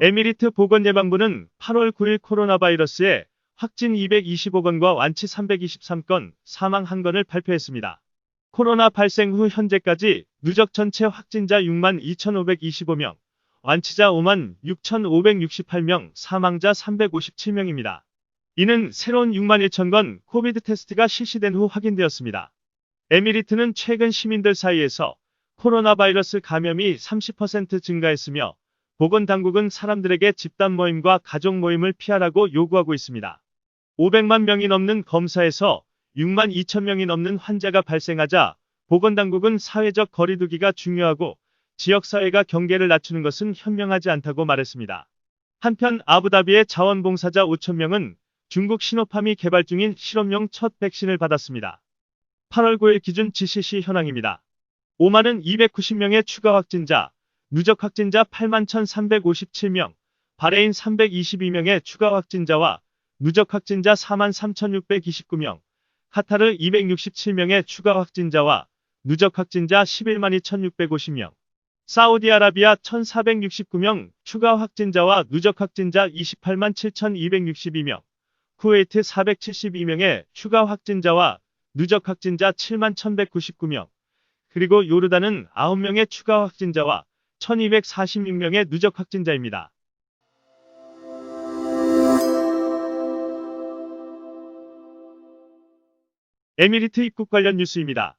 에미리트 보건예방부는 8월 9일 코로나 바이러스에 확진 225건과 완치 323건, 사망 1건을 발표했습니다. 코로나 발생 후 현재까지 누적 전체 확진자 6만 2,525명, 완치자 5만 6,568명, 사망자 357명입니다. 이는 새로운 6만 1천 건 코비드 테스트가 실시된 후 확인되었습니다. 에미리트는 최근 시민들 사이에서 코로나 바이러스 감염이 30% 증가했으며 보건당국은 사람들에게 집단 모임과 가족 모임을 피하라고 요구하고 있습니다. 500만 명이 넘는 검사에서 6만 2천 명이 넘는 환자가 발생하자 보건당국은 사회적 거리두기가 중요하고 지역사회가 경계를 낮추는 것은 현명하지 않다고 말했습니다. 한편 아부다비의 자원봉사자 5천 명은 중국 시노팜이 개발 중인 실험용 첫 백신을 받았습니다. 8월 9일 기준 GCC 현황입니다. 오만은 290명의 추가 확진자, 누적 확진자 8만 1,357명, 바레인 322명의 추가 확진자와 누적 확진자 4만 3,629명, 카타르 267명의 추가 확진자와 누적 확진자 11만 2,650명, 사우디아라비아 1,469명, 추가 확진자와 누적 확진자 28만 7,262명, 쿠웨이트 472명의 추가 확진자와 누적 확진자 7만 1,199명, 그리고 요르단은 9명의 추가 확진자와 1,246명의 누적 확진자입니다. 에미리트 입국 관련 뉴스입니다.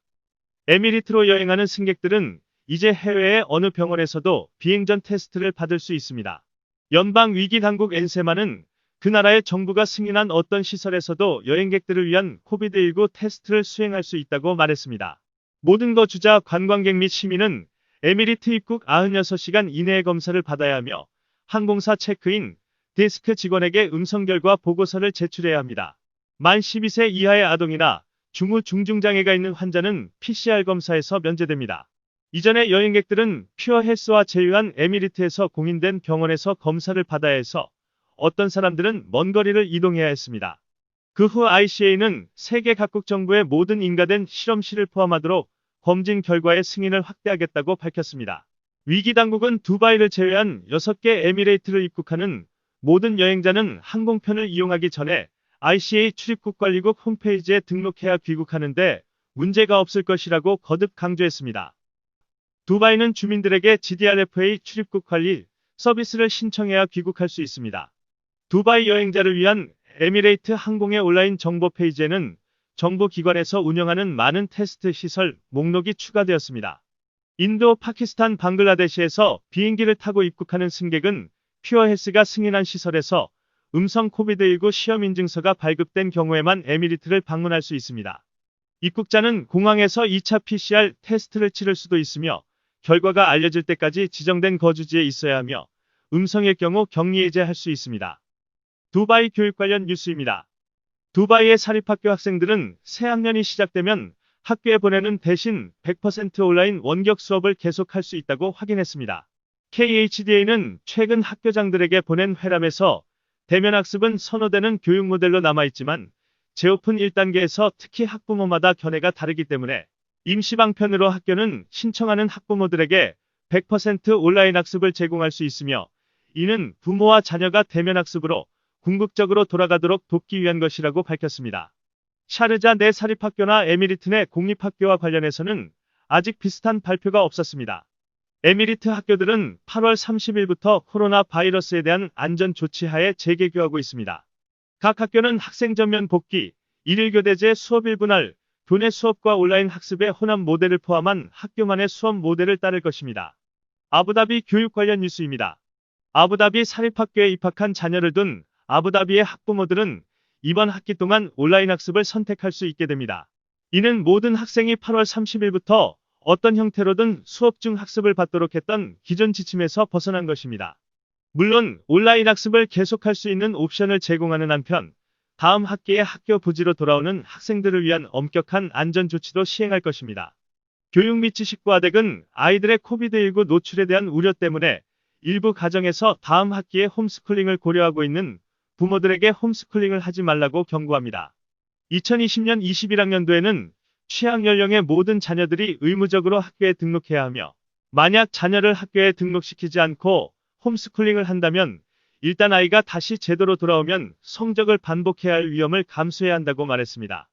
에미리트로 여행하는 승객들은 이제 해외의 어느 병원에서도 비행전 테스트를 받을 수 있습니다. 연방위기당국 엔세마는 그 나라의 정부가 승인한 어떤 시설에서도 여행객들을 위한 코비드19 테스트를 수행할 수 있다고 말했습니다. 모든 거주자, 관광객 및 시민은 에미리트 입국 96시간 이내에 검사를 받아야 하며 항공사 체크인, 데스크 직원에게 음성 결과 보고서를 제출해야 합니다. 만 12세 이하의 아동이나 중후 중증장애가 있는 환자는 PCR 검사에서 면제됩니다. 이전에 여행객들은 퓨어 헬스와 제휴한 에미리트에서 공인된 병원에서 검사를 받아야 해서 어떤 사람들은 먼 거리를 이동해야 했습니다. 그 후 ICA는 세계 각국 정부의 모든 인가된 실험실을 포함하도록 검진 결과의 승인을 확대하겠다고 밝혔습니다. 위기당국은 두바이를 제외한 6개 에미레이트를 입국하는 모든 여행자는 항공편을 이용하기 전에 ICA 출입국관리국 홈페이지에 등록해야 귀국하는데 문제가 없을 것이라고 거듭 강조했습니다. 두바이는 주민들에게 GDRFA 출입국 관리 서비스를 신청해야 귀국할 수 있습니다. 두바이 여행자를 위한 에미레이트 항공의 온라인 정보 페이지에는 정부 기관에서 운영하는 많은 테스트 시설 목록이 추가되었습니다. 인도, 파키스탄, 방글라데시에서 비행기를 타고 입국하는 승객은 퓨어헬스가 승인한 시설에서 음성 코비드19 시험 인증서가 발급된 경우에만 에미리트를 방문할 수 있습니다. 입국자는 공항에서 2차 PCR 테스트를 치를 수도 있으며 결과가 알려질 때까지 지정된 거주지에 있어야 하며 음성일 경우 격리 해제할 수 있습니다. 두바이 교육 관련 뉴스입니다. 두바이의 사립학교 학생들은 새 학년이 시작되면 학교에 보내는 대신 100% 온라인 원격 수업을 계속할 수 있다고 확인했습니다. KHDA는 최근 학교장들에게 보낸 회람에서 대면 학습은 선호되는 교육 모델로 남아있지만 재오픈 1단계에서 특히 학부모마다 견해가 다르기 때문에 임시 방편으로 학교는 신청하는 학부모들에게 100% 온라인 학습을 제공할 수 있으며 이는 부모와 자녀가 대면 학습으로 궁극적으로 돌아가도록 돕기 위한 것이라고 밝혔습니다. 샤르자 내 사립학교나 에미리트 내 공립학교와 관련해서는 아직 비슷한 발표가 없었습니다. 에미리트 학교들은 8월 30일부터 코로나 바이러스에 대한 안전 조치하에 재개교하고 있습니다. 각 학교는 학생 전면 복귀, 일일교대제 수업 일분할, 교내 수업과 온라인 학습의 혼합 모델을 포함한 학교만의 수업 모델을 따를 것입니다. 아부다비 교육 관련 뉴스입니다. 아부다비 사립학교에 입학한 자녀를 둔 아부다비의 학부모들은 이번 학기 동안 온라인 학습을 선택할 수 있게 됩니다. 이는 모든 학생이 8월 30일부터 어떤 형태로든 수업 중 학습을 받도록 했던 기존 지침에서 벗어난 것입니다. 물론 온라인 학습을 계속할 수 있는 옵션을 제공하는 한편 다음 학기에 학교 부지로 돌아오는 학생들을 위한 엄격한 안전 조치도 시행할 것입니다. 교육 및 지식과학은 아이들의 코비드19 노출에 대한 우려 때문에 일부 가정에서 다음 학기에 홈스쿨링을 고려하고 있는 부모들에게 홈스쿨링을 하지 말라고 경고합니다. 2020년 21학년도에는 취학 연령의 모든 자녀들이 의무적으로 학교에 등록해야 하며 만약 자녀를 학교에 등록시키지 않고 홈스쿨링을 한다면 일단 아이가 다시 제도로 돌아오면 성적을 반복해야 할 위험을 감수해야 한다고 말했습니다.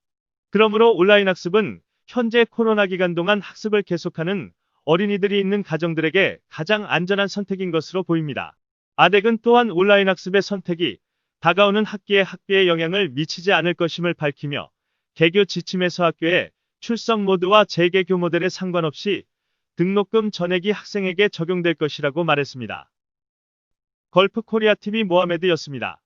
그러므로 온라인 학습은 현재 코로나 기간 동안 학습을 계속하는 어린이들이 있는 가정들에게 가장 안전한 선택인 것으로 보입니다. 아덱은 또한 온라인 학습의 선택이 다가오는 학기의 학비에 영향을 미치지 않을 것임을 밝히며 개교 지침에서 학교의 출석 모드와 재개교 모델에 상관없이 등록금 전액이 학생에게 적용될 것이라고 말했습니다. 걸프 코리아 TV 모하메드였습니다.